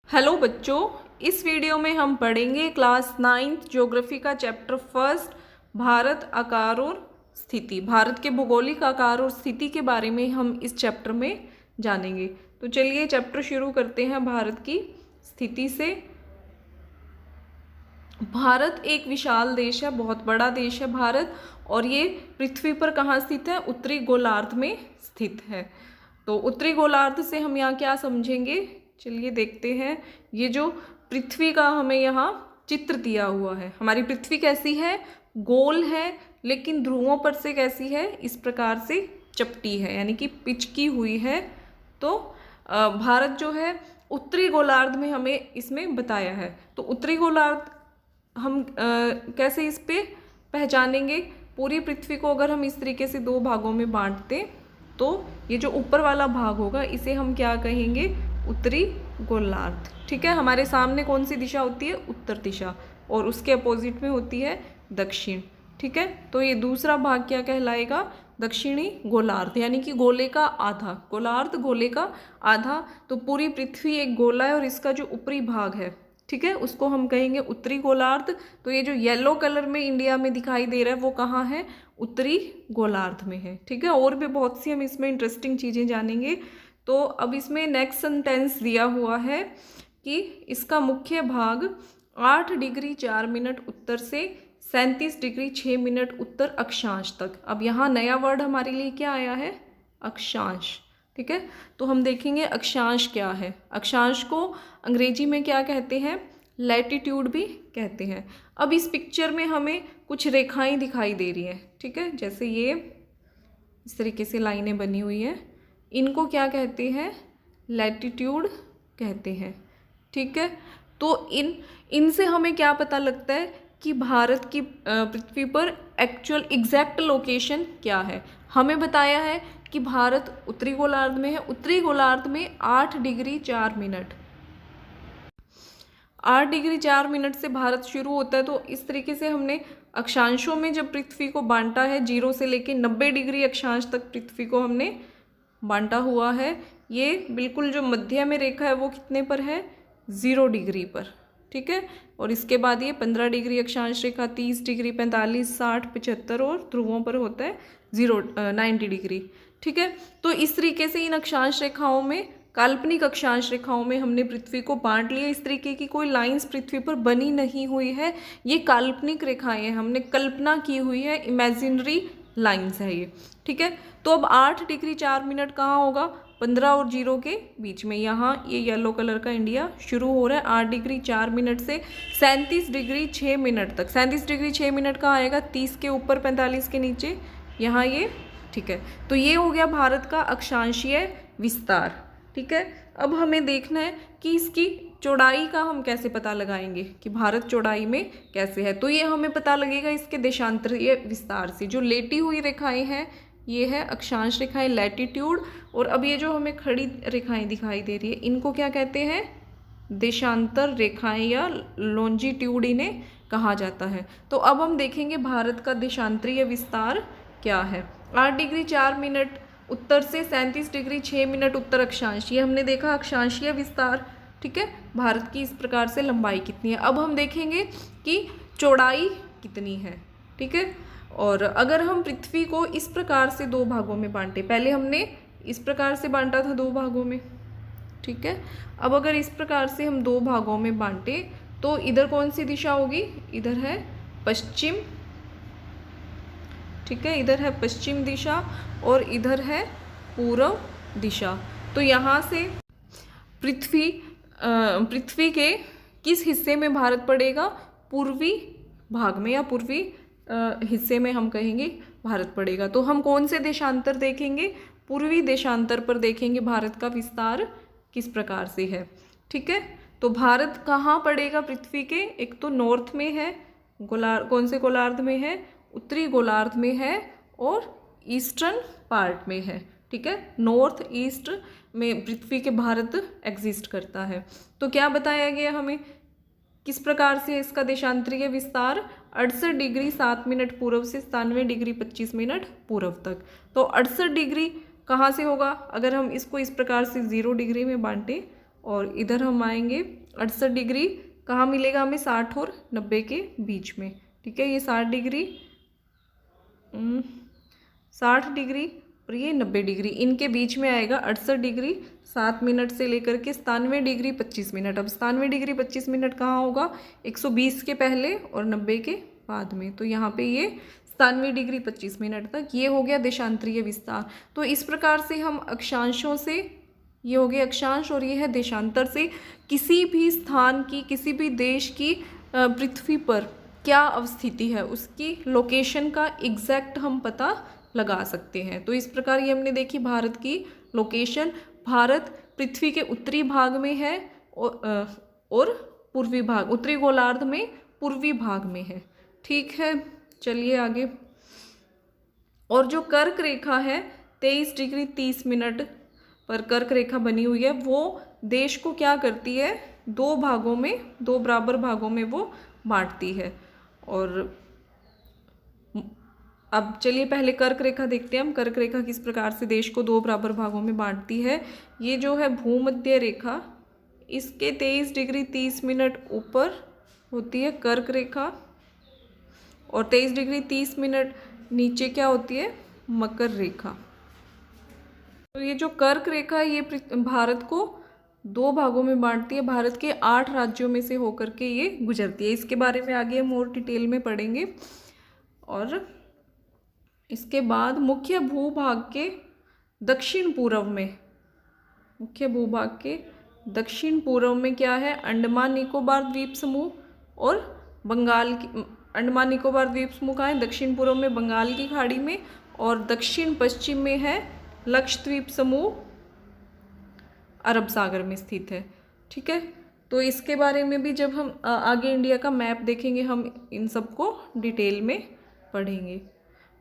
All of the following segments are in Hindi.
हेलो बच्चों, इस वीडियो में हम पढ़ेंगे क्लास 9th ज्योग्राफी का चैप्टर फर्स्ट भारत आकार और स्थिति। भारत के भौगोलिक आकार और स्थिति के बारे में हम इस चैप्टर में जानेंगे। तो चलिए चैप्टर शुरू करते हैं भारत की स्थिति से। भारत एक विशाल देश है, बहुत बड़ा देश है भारत, और ये पृथ्वी पर कहाँ स्थित है? उत्तरी गोलार्ध में स्थित है। तो उत्तरी गोलार्ध से हम यहाँ क्या समझेंगे, चलिए देखते हैं। ये जो पृथ्वी का हमें यहाँ चित्र दिया हुआ है, हमारी पृथ्वी कैसी है? गोल है, लेकिन ध्रुवों पर से कैसी है? इस प्रकार से चपटी है, यानी कि पिचकी हुई है। तो भारत जो है उत्तरी गोलार्ध में हमें इसमें बताया है। तो उत्तरी गोलार्ध हम कैसे इस पे पहचानेंगे? पूरी पृथ्वी को अगर हम इस तरीके से दो भागों में बांटते तो ये जो ऊपर वाला भाग होगा इसे हम क्या कहेंगे? उत्तरी गोलार्ध। ठीक है, हमारे सामने कौन सी दिशा होती है? उत्तर दिशा, और उसके अपोजिट में होती है दक्षिण। ठीक है, तो ये दूसरा भाग क्या कहलाएगा? दक्षिणी गोलार्ध, यानी कि गोले का आधा। गोलार्ध गोले का आधा। तो पूरी पृथ्वी एक गोला है और इसका जो ऊपरी भाग है, ठीक है, उसको हम कहेंगे उत्तरी गोलार्ध। तो ये जो येलो कलर में इंडिया में दिखाई दे रहा है वो कहाँ है? उत्तरी गोलार्ध में है। ठीक है, और भी बहुत सी हम इसमें इंटरेस्टिंग चीज़ें जानेंगे। तो अब इसमें नेक्स्ट सेंटेंस दिया हुआ है कि इसका मुख्य भाग 8 डिग्री 4 मिनट उत्तर से 37 डिग्री 6 मिनट उत्तर अक्षांश तक। अब यहाँ नया वर्ड हमारे लिए क्या आया है? अक्षांश। ठीक है, तो हम देखेंगे अक्षांश क्या है। अक्षांश को अंग्रेजी में क्या कहते हैं? लैटिट्यूड भी कहते हैं। अब इस पिक्चर में हमें कुछ रेखाएं दिखाई दे रही हैं। ठीक है, जैसे ये इस तरीके से लाइनें बनी हुई हैं, इनको क्या कहते हैं? लैटिट्यूड कहते हैं। ठीक है, तो इनसे हमें क्या पता लगता है कि भारत की पृथ्वी पर एक्चुअल एग्जैक्ट लोकेशन क्या है? हमें बताया है कि भारत उत्तरी गोलार्ध में है। उत्तरी गोलार्ध में 8 डिग्री 4 मिनट, 8 डिग्री 4 मिनट से भारत शुरू होता है। तो इस तरीके से हमने अक्षांशों में जब पृथ्वी को बांटा है, 0 से लेकर 90 डिग्री अक्षांश तक पृथ्वी को हमने बांटा हुआ है। ये बिल्कुल जो मध्य में रेखा है वो कितने पर है? 0 डिग्री पर। ठीक है, और इसके बाद ये 15 डिग्री अक्षांश रेखा, 30 डिग्री, 45, 60, 75 और ध्रुवों पर होता है 90 डिग्री। ठीक है, तो इस तरीके से इन अक्षांश रेखाओं में, काल्पनिक अक्षांश रेखाओं में हमने पृथ्वी को बांट लिया। इस तरीके की कोई लाइंस पृथ्वी पर बनी नहीं हुई है, ये काल्पनिक रेखाएं हैं, हमने कल्पना की हुई है, इमेजिनरी लाइंस है ये। ठीक है, तो अब 8 डिग्री 4 मिनट कहाँ होगा? 15 और 0 के बीच में। यहाँ ये येलो कलर का इंडिया शुरू हो रहा है 8 डिग्री 4 मिनट से 37 डिग्री 6 मिनट तक। 37 डिग्री 6 मिनट कहाँ आएगा? 30 के ऊपर 45 के नीचे, यहाँ ये। ठीक है, तो ये हो गया भारत का अक्षांशीय विस्तार। ठीक है, अब हमें देखना है कि इसकी चौड़ाई का हम कैसे पता लगाएंगे कि भारत चौड़ाई में कैसे है। तो ये हमें पता लगेगा इसके देशांतरीय विस्तार से। जो लेटी हुई रेखाएं हैं ये है अक्षांश रेखाएं, लैटिट्यूड। और अब ये जो हमें खड़ी रेखाएं दिखाई दे रही है इनको क्या कहते हैं? देशांतर रेखाएं या लॉन्जिट्यूड इन्हें कहा जाता है। तो अब हम देखेंगे भारत का देशांतरीय विस्तार क्या है। 8 डिग्री 4 मिनट उत्तर से 37 डिग्री 6 मिनट उत्तर अक्षांश, ये हमने देखा अक्षांशीय विस्तार। ठीक है, भारत की इस प्रकार से लंबाई कितनी है। अब हम देखेंगे कि चौड़ाई कितनी है। ठीक है, और अगर हम पृथ्वी को इस प्रकार से दो भागों में बांटे, पहले हमने इस प्रकार से बांटा था दो भागों में। ठीक है, अब अगर इस प्रकार से हम दो भागों में बांटे तो इधर कौन सी दिशा होगी? इधर है पश्चिम। ठीक है, इधर है पश्चिम दिशा और इधर है पूर्व दिशा। तो यहाँ से पृथ्वी के किस हिस्से में भारत पड़ेगा? पूर्वी भाग में या पूर्वी हिस्से में हम कहेंगे भारत पड़ेगा। तो हम कौन से देशांतर देखेंगे? पूर्वी देशांतर पर देखेंगे भारत का विस्तार किस प्रकार से है। ठीक है, तो भारत कहाँ पड़ेगा पृथ्वी के? एक तो नॉर्थ में है, कौन से गोलार्ध में है? उत्तरी गोलार्ध में है, और ईस्टर्न पार्ट में है। ठीक है, नॉर्थ ईस्ट में पृथ्वी के भारत एग्जिस्ट करता है। तो क्या बताया गया हमें किस प्रकार से इसका देशांतरीय विस्तार? 68 डिग्री 7 मिनट पूर्व से 97 डिग्री 25 मिनट पूर्व तक। तो 68 डिग्री कहाँ से होगा? अगर हम इसको इस प्रकार से 0 डिग्री में बांटें और इधर हम आएंगे 68 डिग्री, कहाँ मिलेगा हमें? 60 और 90 के बीच में, ठीक है। ये 60 डिग्री, 60 डिग्री और ये 90 डिग्री, इनके बीच में आएगा 68 डिग्री 7 मिनट से लेकर के 97 डिग्री 25 मिनट। अब 97 डिग्री 25 मिनट कहाँ होगा? 120 के पहले और 90 के बाद में, तो यहाँ पे ये 97 डिग्री 25 मिनट तक। ये हो गया देशांतरीय विस्तार। तो इस प्रकार से हम अक्षांशों से, ये हो गए अक्षांश और ये है देशांतर से, किसी भी स्थान की, किसी भी देश की पृथ्वी पर क्या अवस्थिति है उसकी लोकेशन का एग्जैक्ट हम पता लगा सकते हैं। तो इस प्रकार ये हमने देखी भारत की लोकेशन। भारत पृथ्वी के उत्तरी भाग में है और पूर्वी भाग, उत्तरी गोलार्ध में पूर्वी भाग में है, ठीक है। चलिए आगे। और जो कर्क रेखा है 23 डिग्री 30 मिनट पर कर्क रेखा बनी हुई है, वो देश को क्या करती है? दो भागों में, दो बराबर भागों में वो बांटती है। और अब चलिए पहले कर्क रेखा देखते हैं हम। कर्क रेखा किस प्रकार से देश को दो बराबर भागों में बांटती है। ये जो है भूमध्य रेखा, इसके 23 डिग्री 30 मिनट ऊपर होती है कर्क रेखा, और 23 डिग्री 30 मिनट नीचे क्या होती है? मकर रेखा। तो ये जो कर्क रेखा है ये भारत को दो भागों में बांटती है। भारत के 8 राज्यों में से होकर के ये गुजरती है। इसके बारे में आगे हम और डिटेल में पढ़ेंगे। और इसके बाद मुख्य भूभाग के दक्षिण पूर्व में, मुख्य भूभाग के दक्षिण पूर्व में क्या है? अंडमान निकोबार द्वीप समूह और बंगाल की, अंडमान निकोबार द्वीप समूह कहाँ है? दक्षिण पूर्व में बंगाल की खाड़ी में, और दक्षिण पश्चिम में है लक्षद्वीप समूह, अरब सागर में स्थित है, ठीक है। तो इसके बारे में भी जब हम आगे इंडिया का मैप देखेंगे हम इन सबको डिटेल में पढ़ेंगे।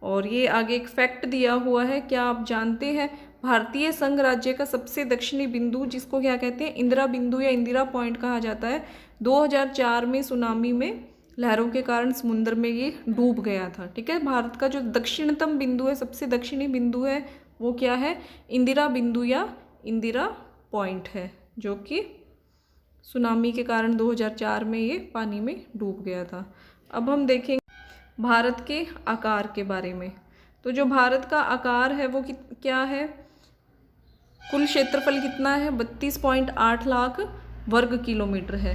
और ये आगे एक फैक्ट दिया हुआ है, क्या आप जानते हैं भारतीय संघ राज्य का सबसे दक्षिणी बिंदु, जिसको क्या कहते हैं? इंदिरा बिंदु या इंदिरा पॉइंट कहा जाता है, 2004 में सुनामी में लहरों के कारण समुद्र में ये डूब गया था, ठीक है। भारत का जो दक्षिणतम बिंदु है, सबसे दक्षिणी बिंदु है, वो क्या है? इंदिरा बिंदु या इंदिरा पॉइंट है, जो कि सुनामी के कारण 2004 में ये पानी में डूब गया था। अब हम देखेंगे भारत के आकार के बारे में। तो जो भारत का आकार है वो क्या है? कुल क्षेत्रफल कितना है? 32.8 लाख वर्ग किलोमीटर है।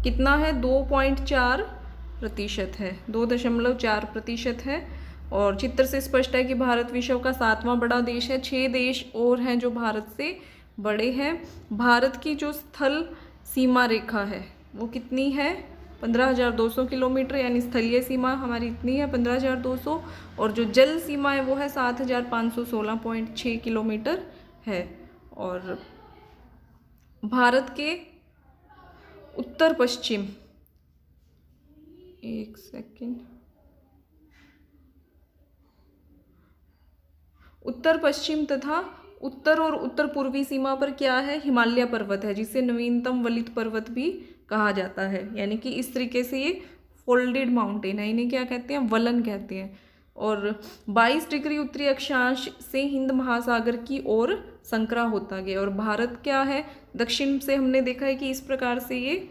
कितना है? 2.4% है, 2.4% है। और चित्र से स्पष्ट है कि भारत विश्व का 7वां बड़ा देश है। 6 देश और हैं जो भारत से बड़े हैं। भारत की जो स्थल सीमा रेखा है वो कितनी है? 15,200 किलोमीटर, यानी स्थलीय सीमा हमारी इतनी है 15,200, और जो जल सीमा है वो है 7,516.6 किलोमीटर है। और भारत के उत्तर पश्चिम, एक सेकेंड, उत्तर पश्चिम तथा उत्तर और उत्तर पूर्वी सीमा पर क्या है? हिमालय पर्वत है, जिसे नवीनतम वलित पर्वत भी कहा जाता है। यानी कि इस तरीके से ये फोल्डेड माउंटेन है, इन्हें क्या कहते हैं? वलन कहते हैं। और 22 डिग्री उत्तरी अक्षांश से हिंद महासागर की ओर संकरा होता गया। और भारत क्या है? दक्षिण से हमने देखा है कि इस प्रकार से ये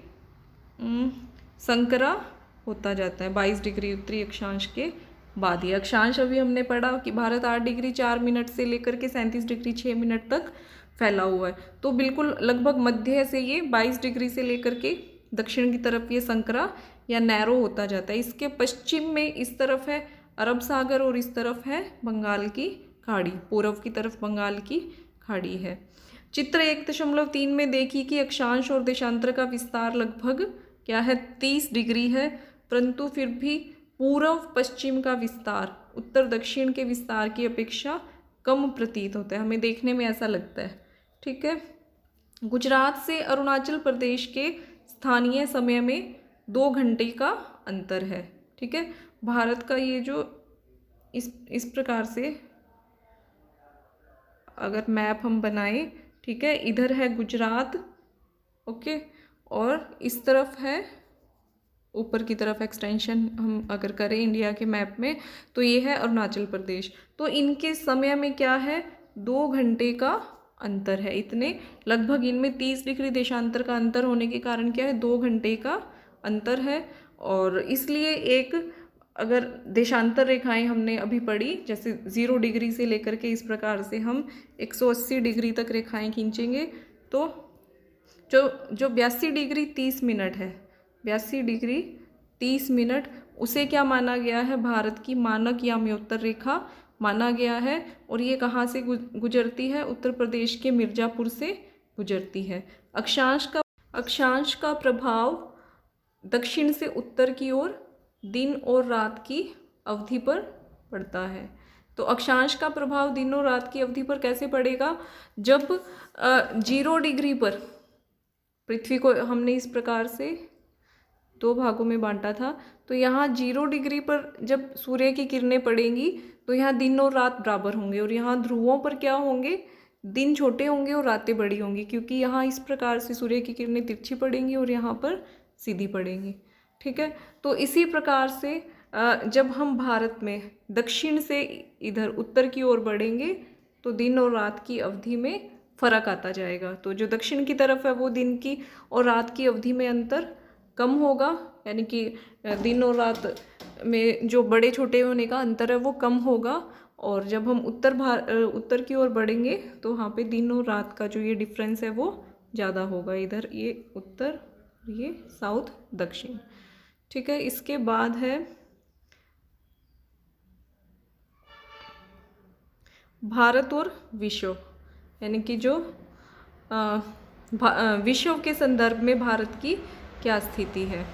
संकरा होता जाता है 22 डिग्री उत्तरी अक्षांश के बाद। ये अक्षांश अभी हमने पढ़ा कि भारत 8 डिग्री 4 मिनट से लेकर के 37 डिग्री 6 मिनट तक फैला हुआ है। तो बिल्कुल लगभग मध्य से ये 22 डिग्री से लेकर के दक्षिण की तरफ ये संकरा या नैरो होता जाता है। इसके पश्चिम में इस तरफ है अरब सागर और इस तरफ है बंगाल की खाड़ी, पूर्व की तरफ बंगाल की खाड़ी है। चित्र 1.3 में देखिए कि अक्षांश और देशांतर का विस्तार लगभग क्या है? 30 डिग्री है, परंतु फिर भी पूर्व पश्चिम का विस्तार उत्तर दक्षिण के विस्तार की अपेक्षा कम प्रतीत होता है, हमें देखने में ऐसा लगता है, ठीक है। गुजरात से अरुणाचल प्रदेश के स्थानीय समय में 2 घंटे का अंतर है, ठीक है। भारत का ये जो इस प्रकार से अगर मैप हम बनाएं, ठीक है, इधर है गुजरात, ओके, और इस तरफ है ऊपर की तरफ एक्सटेंशन हम अगर करें इंडिया के मैप में तो ये है अरुणाचल प्रदेश। तो इनके समय में क्या है, 2 घंटे का अंतर है। इतने लगभग इनमें 30 डिग्री देशांतर का अंतर होने के कारण क्या है, 2 घंटे का अंतर है। और इसलिए एक अगर देशांतर रेखाएं हमने अभी पढ़ी, जैसे 0 डिग्री से लेकर के इस प्रकार से हम 180 डिग्री तक रेखाएं खींचेंगे, तो जो 82 डिग्री 30 मिनट है, 82 डिग्री 30 मिनट, उसे क्या माना गया है, भारत की मानक याम्योत्तर रेखा माना गया है। और ये कहाँ से गुजरती है, उत्तर प्रदेश के मिर्ज़ापुर से गुजरती है। अक्षांश का प्रभाव दक्षिण से उत्तर की ओर दिन और रात की अवधि पर पड़ता है। तो अक्षांश का प्रभाव दिन और रात की अवधि पर कैसे पड़ेगा, जब 0 डिग्री पर पृथ्वी को हमने इस प्रकार से 2 भागों में बांटा था, तो यहाँ 0 डिग्री पर जब सूर्य की किरणें पड़ेंगी तो यहाँ दिन और रात बराबर होंगे, और यहाँ ध्रुवों पर क्या होंगे, दिन छोटे होंगे और रातें बड़ी होंगी, क्योंकि यहाँ इस प्रकार से सूर्य की किरणें तिरछी पड़ेंगी और यहाँ पर सीधी पड़ेंगी। ठीक है, तो इसी प्रकार से जब हम भारत में दक्षिण से इधर उत्तर की ओर बढ़ेंगे तो दिन और रात की अवधि में फर्क आता जाएगा। तो जो दक्षिण की तरफ है वो दिन की और रात की अवधि में अंतर कम होगा, यानी कि दिन और रात में जो बड़े छोटे होने का अंतर है वो कम होगा। और जब हम उत्तर की ओर बढ़ेंगे तो वहाँ पे दिन और रात का जो ये डिफरेंस है वो ज़्यादा होगा। इधर ये उत्तर, ये साउथ, दक्षिण। ठीक है, इसके बाद है भारत और विश्व, यानी कि जो विश्व के संदर्भ में भारत की क्या स्थिति है।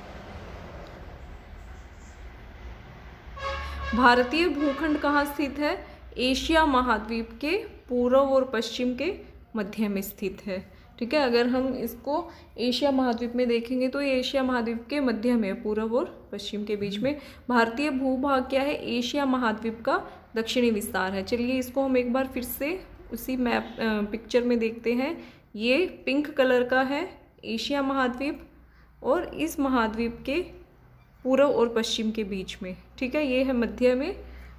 भारतीय भूखंड कहाँ स्थित है, एशिया महाद्वीप के पूर्व और पश्चिम के मध्य में स्थित है। ठीक है, अगर हम इसको एशिया महाद्वीप में देखेंगे तो ये एशिया महाद्वीप के मध्य में, पूर्व और पश्चिम के बीच में। भारतीय भूभाग क्या है, एशिया महाद्वीप का दक्षिणी विस्तार है। चलिए इसको हम एक बार फिर से उसी मैप पिक्चर में देखते हैं। ये पिंक कलर का है एशिया महाद्वीप, और इस महाद्वीप के पूर्व और पश्चिम के बीच में, ठीक है, ये है मध्य में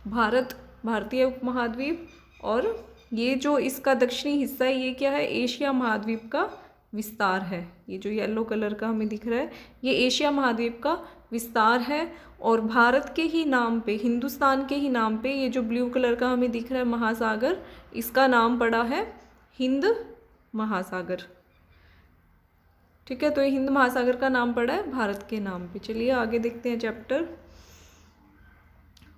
भारतीय उपमहाद्वीप। और ये जो इसका दक्षिणी हिस्सा है ये क्या है, एशिया महाद्वीप का विस्तार है। ये जो येलो कलर का हमें दिख रहा है ये एशिया महाद्वीप का विस्तार है। और भारत के ही नाम पे, हिंदुस्तान के ही नाम पे, ये जो ब्लू कलर का हमें दिख रहा है महासागर, इसका नाम पड़ा है हिंद महासागर। ठीक है, तो ये हिंद महासागर का नाम पड़ा है भारत के नाम पे। चलिए आगे देखते हैं चैप्टर।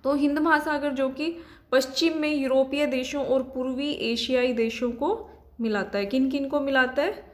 तो हिंद महासागर जो कि पश्चिम में यूरोपीय देशों और पूर्वी एशियाई देशों को मिलाता है। किन किन को मिलाता है,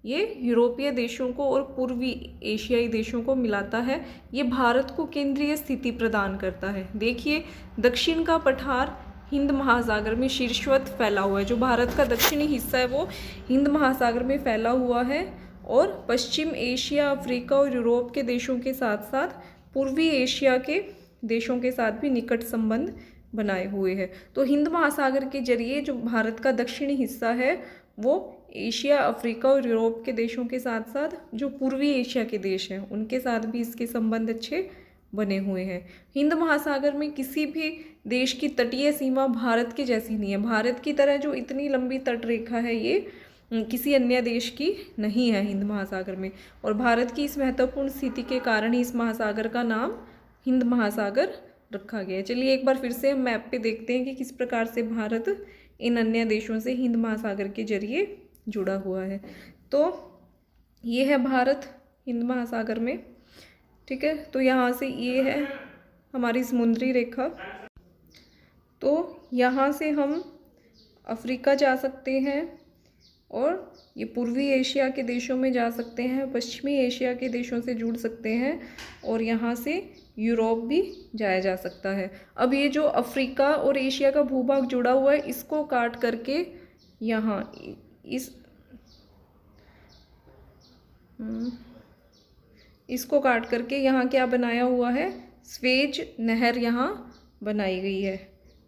ये यूरोपीय देशों को और पूर्वी एशियाई देशों को मिलाता है। ये भारत को केंद्रीय स्थिति प्रदान करता है। देखिए दक्षिण का पठार हिंद महासागर में शीर्षवत फैला हुआ है। जो भारत का दक्षिणी हिस्सा है वो हिंद महासागर में फैला हुआ है, और पश्चिम एशिया, अफ्रीका और यूरोप के देशों के साथ साथ पूर्वी एशिया के देशों के साथ भी निकट संबंध बनाए हुए हैं। तो हिंद महासागर के जरिए जो भारत का दक्षिणी हिस्सा है वो एशिया, अफ्रीका और यूरोप के देशों के साथ साथ जो पूर्वी एशिया के देश हैं उनके साथ भी इसके संबंध अच्छे बने हुए हैं। हिंद महासागर में किसी भी देश की तटीय सीमा भारत के जैसी नहीं है। भारत की तरह जो इतनी लंबी तट रेखा है ये किसी अन्य देश की नहीं है हिंद महासागर में। और भारत की इस महत्वपूर्ण स्थिति के कारण ही इस महासागर का नाम हिंद महासागर रखा गया है। चलिए एक बार फिर से हम मैप पे देखते हैं कि किस प्रकार से भारत इन अन्य देशों से हिंद महासागर के जरिए जुड़ा हुआ है। तो ये है भारत हिंद महासागर में। ठीक है, तो यहाँ से ये है हमारी समुद्री रेखा। तो यहाँ से हम अफ्रीका जा सकते हैं और ये पूर्वी एशिया के देशों में जा सकते हैं, पश्चिमी एशिया के देशों से जुड़ सकते हैं, और यहाँ से यूरोप भी जाया जा सकता है। अब ये जो अफ्रीका और एशिया का भूभाग जुड़ा हुआ है इसको काट करके यहाँ इसको काट करके यहाँ क्या बनाया हुआ है, स्वेज नहर यहाँ बनाई गई है।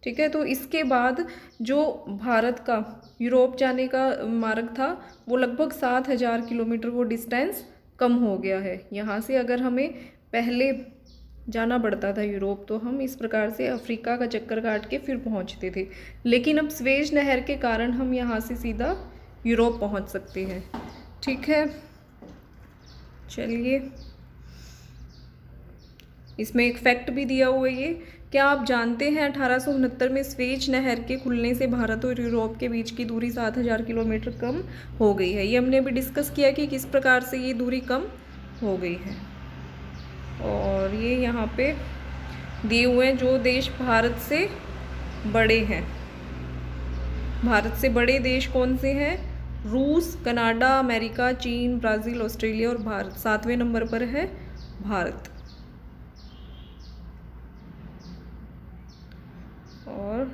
ठीक है, तो इसके बाद जो भारत का यूरोप जाने का मार्ग था वो लगभग 7000 किलोमीटर वो डिस्टेंस कम हो गया है। यहाँ से अगर हमें पहले जाना पड़ता था यूरोप, तो हम इस प्रकार से अफ्रीका का चक्कर काट के फिर पहुंचते थे। लेकिन अब स्वेज नहर के कारण हम यहाँ से सीधा यूरोप पहुंच सकते हैं। ठीक है, चलिए इसमें एक फैक्ट भी दिया हुआ है ये, क्या आप जानते हैं 1869 में स्वेज नहर के खुलने से भारत और यूरोप के बीच की दूरी 7000 किलोमीटर कम हो गई है। ये हमने अभी डिस्कस किया कि किस प्रकार से ये दूरी कम हो गई है। और ये यहाँ पे दिए हुए हैं जो देश भारत से बड़े हैं। भारत से बड़े देश कौन से हैं? रूस, कनाडा, अमेरिका, चीन, ब्राज़ील, ऑस्ट्रेलिया और भारत। 7वें नंबर पर है भारत। और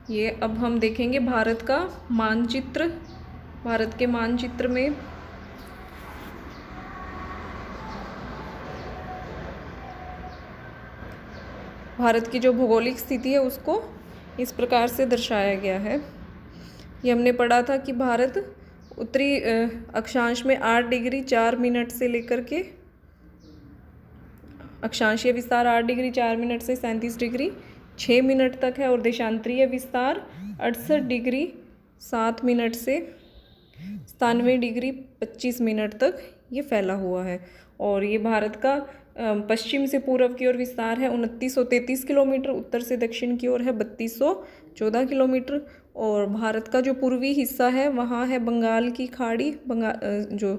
ये अब हम देखेंगे भारत का मानचित्र। भारत के मानचित्र में भारत की जो भौगोलिक स्थिति है उसको इस प्रकार से दर्शाया गया है। ये हमने पढ़ा था कि भारत उत्तरी अक्षांश में 8 डिग्री 4 मिनट से लेकर के अक्षांशीय विस्तार 8 डिग्री 4 मिनट से 37 डिग्री 6 मिनट तक है, और देशांतरीय विस्तार 68 डिग्री 7 मिनट से 97 डिग्री 25 मिनट तक ये फैला हुआ है। और ये भारत का पश्चिम से पूर्व की ओर विस्तार है 2933 किलोमीटर, उत्तर से दक्षिण की ओर है 3214 किलोमीटर। और भारत का जो पूर्वी हिस्सा है वहाँ है बंगाल की खाड़ी, जो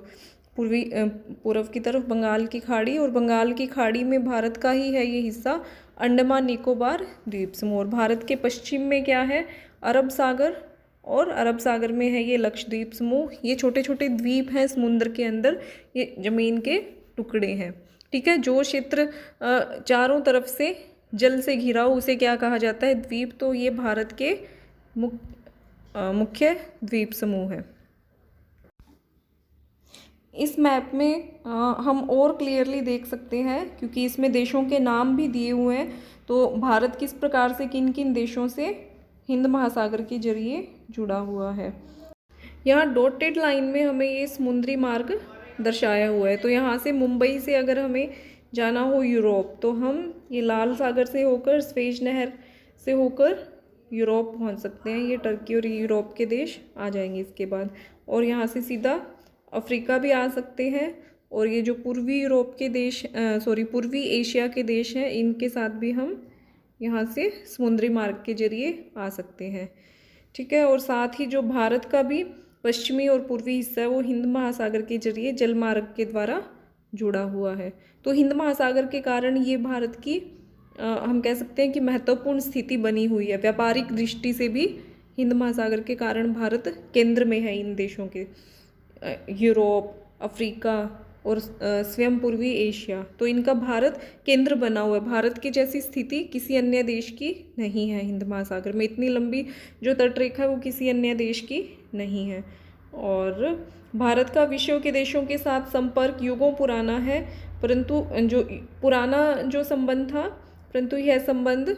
पूर्व की तरफ बंगाल की खाड़ी, और बंगाल की खाड़ी में भारत का ही है ये हिस्सा अंडमान निकोबार द्वीप समूह। और भारत के पश्चिम में क्या है? अरब सागर, और अरब सागर में है ये लक्षद्वीप समूह। ये छोटे छोटे द्वीप हैं समुद्र के अंदर, ये ज़मीन के टुकड़े हैं। ठीक है, जो क्षेत्र चारों तरफ से जल से घिरा हो उसे क्या कहा जाता है? द्वीप। तो ये भारत के मुख्य द्वीप समूह है। इस मैप में हम और क्लियरली देख सकते हैं, क्योंकि इसमें देशों के नाम भी दिए हुए हैं। तो भारत किस प्रकार से किन किन देशों से हिंद महासागर के जरिए जुड़ा हुआ है। यहाँ डॉटेड लाइन में हमें ये समुद्री मार्ग दर्शाया हुआ है। तो यहाँ से मुंबई से अगर हमें जाना हो यूरोप, तो हम ये लाल सागर से होकर स्वेज नहर से होकर यूरोप पहुँच सकते हैं। ये टर्की और यूरोप के देश आ जाएंगे इसके बाद। और यहाँ से सीधा अफ्रीका भी आ सकते हैं। और ये जो पूर्वी यूरोप के देश पूर्वी एशिया के देश हैं, इनके साथ भी हम यहाँ से समुद्री मार्ग के जरिए आ सकते हैं। ठीक है, और साथ ही जो भारत का भी पश्चिमी और पूर्वी हिस्सा है वो हिंद महासागर के जरिए जल मार्ग के द्वारा जुड़ा हुआ है। तो हिंद महासागर के कारण ये भारत की हम कह सकते हैं कि महत्वपूर्ण स्थिति बनी हुई है। व्यापारिक दृष्टि से भी हिंद महासागर के कारण भारत केंद्र में है इन देशों के, यूरोप, अफ्रीका और स्वयं पूर्वी एशिया। तो इनका भारत केंद्र बना हुआ है। भारत की जैसी स्थिति किसी अन्य देश की नहीं है हिंद महासागर में। इतनी लंबी जो तटरेखा है वो किसी अन्य देश की नहीं है। और भारत का विश्व के देशों के साथ संपर्क युगों पुराना है, परंतु जो पुराना जो संबंध था, परंतु यह संबंध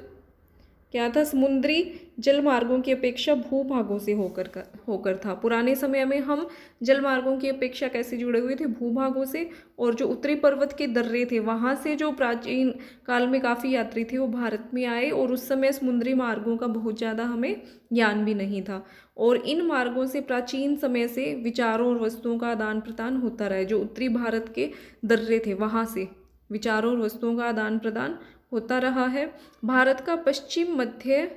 क्या था? समुद्री जल मार्गों की अपेक्षा भूभागों से होकर था। पुराने समय में हम जल मार्गों की अपेक्षा कैसे जुड़े हुए थे? भूभागों से। और जो उत्तरी पर्वत के दर्रे थे वहाँ से जो प्राचीन काल में काफ़ी यात्री थे वो भारत में आए, और उस समय समुद्री मार्गों का बहुत ज़्यादा हमें ज्ञान भी नहीं था। और इन मार्गों से प्राचीन समय से विचारों और वस्तुओं का आदान प्रदान होता रहा है। जो उत्तरी भारत के दर्रे थे वहाँ से विचारों और वस्तुओं का आदान प्रदान होता रहा है। भारत का पश्चिम, मध्य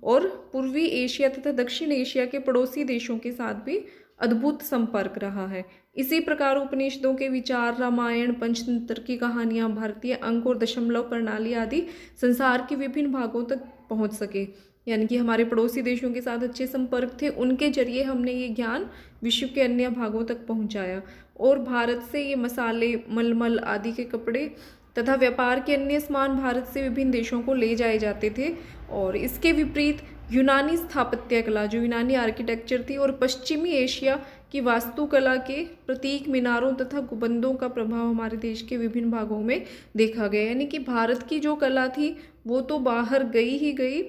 और पूर्वी एशिया तथा दक्षिण एशिया के पड़ोसी देशों के साथ भी अद्भुत संपर्क रहा है। इसी प्रकार उपनिषदों के विचार, रामायण, पंचतंत्र की कहानियाँ, भारतीय अंक और दशमलव प्रणाली आदि संसार के विभिन्न भागों तक पहुँच सके। यानी कि हमारे पड़ोसी देशों के साथ अच्छे संपर्क थे, उनके जरिए हमने ये ज्ञान विश्व के अन्य भागों तक पहुँचाया। और भारत से ये मसाले, मलमल आदि के कपड़े तथा व्यापार के अन्य सामान भारत से विभिन्न देशों को ले जाए जाते थे। और इसके विपरीत यूनानी स्थापत्य कला, जो यूनानी आर्किटेक्चर थी, और पश्चिमी एशिया की वास्तुकला के प्रतीक मीनारों तथा गुंबदों का प्रभाव हमारे देश के विभिन्न भागों में देखा गया। यानी कि भारत की जो कला थी वो तो बाहर गई ही गई,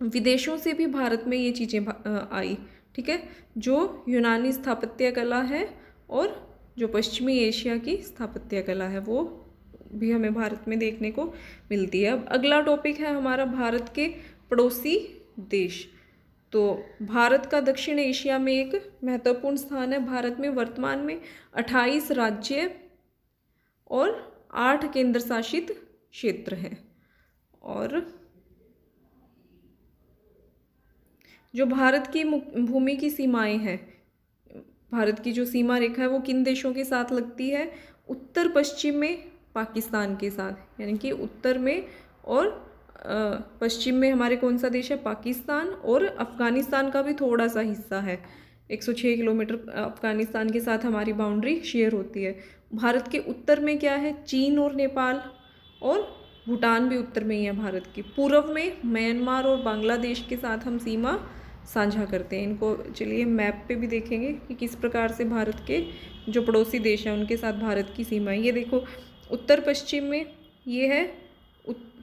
विदेशों से भी भारत में ये चीज़ें आई। ठीक है, जो यूनानी स्थापत्य कला है और जो पश्चिमी एशिया की स्थापत्य कला है वो भी हमें भारत में देखने को मिलती है। अब अगला टॉपिक है हमारा भारत के पड़ोसी देश। तो भारत का दक्षिण एशिया में एक महत्वपूर्ण स्थान है। भारत में वर्तमान में 28 राज्य और 8 केंद्र शासित क्षेत्र हैं। और जो भारत की भूमि की सीमाएं हैं, भारत की जो सीमा रेखा है वो किन देशों के साथ लगती है? उत्तर पश्चिम में पाकिस्तान के साथ, यानी कि उत्तर में और पश्चिम में हमारे कौन सा देश है? पाकिस्तान, और अफ़गानिस्तान का भी थोड़ा सा हिस्सा है। 106 किलोमीटर अफ़गानिस्तान के साथ हमारी बाउंड्री शेयर होती है। भारत के उत्तर में क्या है? चीन और नेपाल, और भूटान भी उत्तर में ही है भारत के। पूर्व में म्यांमार और बांग्लादेश के साथ हम सीमा साझा करते हैं। इनको चलिए मैप पे भी देखेंगे कि किस प्रकार से भारत के जो पड़ोसी देश हैं उनके साथ भारत की सीमाएं। ये देखो उत्तर पश्चिम में ये है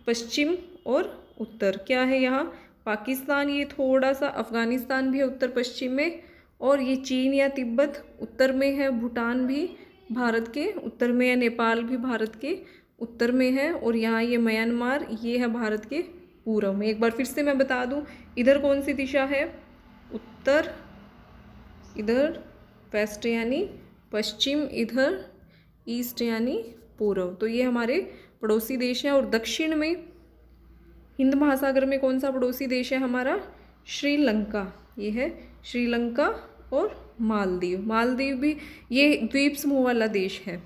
पश्चिम और उत्तर क्या है यहाँ? पाकिस्तान, ये थोड़ा सा अफ़गानिस्तान भी है उत्तर पश्चिम में, और ये चीन या तिब्बत उत्तर में है, भूटान भी भारत के उत्तर में है, नेपाल भी भारत के उत्तर में है, और यहाँ ये म्यांमार, ये है भारत के पूर्व में। एक बार फिर से मैं बता दूँ, इधर कौन सी दिशा है? उत्तर, इधर वेस्ट यानी पश्चिम, इधर ईस्ट यानी पूर्व। तो ये हमारे पड़ोसी देश हैं। और दक्षिण में हिंद महासागर में कौन सा पड़ोसी देश है हमारा? श्रीलंका। ये है श्रीलंका और मालदीव। मालदीव भी ये द्वीप समूह वाला देश है।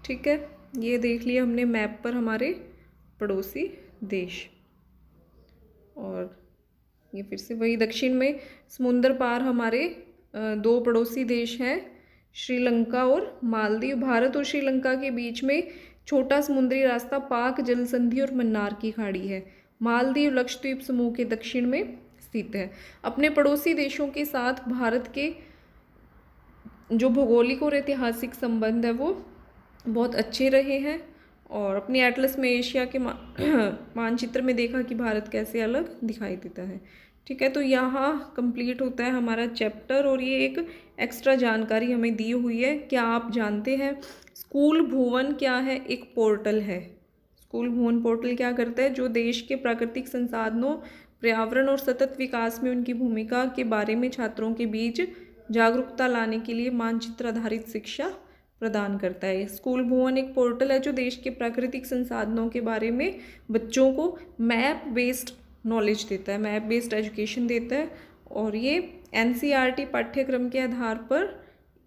ठीक है, ये देख लिया हमने मैप पर हमारे पड़ोसी देश। और ये फिर से वही दक्षिण में समुंदर पार हमारे 2 पड़ोसी देश हैं, श्रीलंका और मालदीव। भारत और श्रीलंका के बीच में छोटा समुद्री रास्ता पाक जल संधि और मन्नार की खाड़ी है। मालदीव लक्षद्वीप समूह के दक्षिण में स्थित है। अपने पड़ोसी देशों के साथ भारत के जो भौगोलिक और ऐतिहासिक संबंध है वो बहुत अच्छे रहे हैं। और अपनी एटलस में एशिया के मानचित्र में देखा कि भारत कैसे अलग दिखाई देता है। ठीक है, तो यहाँ कंप्लीट होता है हमारा चैप्टर। और ये एक एक्स्ट्रा जानकारी हमें दी हुई है। क्या आप जानते हैं स्कूल भुवन क्या है? एक पोर्टल है। स्कूल भुवन पोर्टल क्या करता है? जो देश के प्राकृतिक संसाधनों, पर्यावरण और सतत विकास में उनकी भूमिका के बारे में छात्रों के बीच जागरूकता लाने के लिए मानचित्र आधारित शिक्षा प्रदान करता है। स्कूल भुवन एक पोर्टल है जो देश के प्राकृतिक संसाधनों के बारे में बच्चों को मैप बेस्ड नॉलेज देता है, मैप बेस्ड एजुकेशन देता है। और ये NCERT पाठ्यक्रम के आधार पर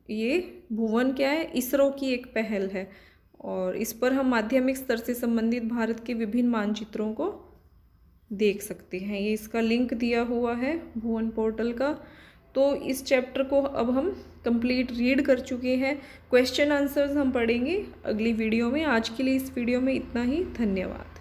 ये भुवन क्या है? इसरो की एक पहल है। और इस पर हम माध्यमिक स्तर से संबंधित भारत के विभिन्न मानचित्रों को देख सकते हैं। ये इसका लिंक दिया हुआ है भुवन पोर्टल का। तो इस चैप्टर को अब हम कंप्लीट रीड कर चुके हैं। क्वेश्चन आंसर्स हम पढ़ेंगे अगली वीडियो में। आज के लिए इस वीडियो में इतना ही। धन्यवाद।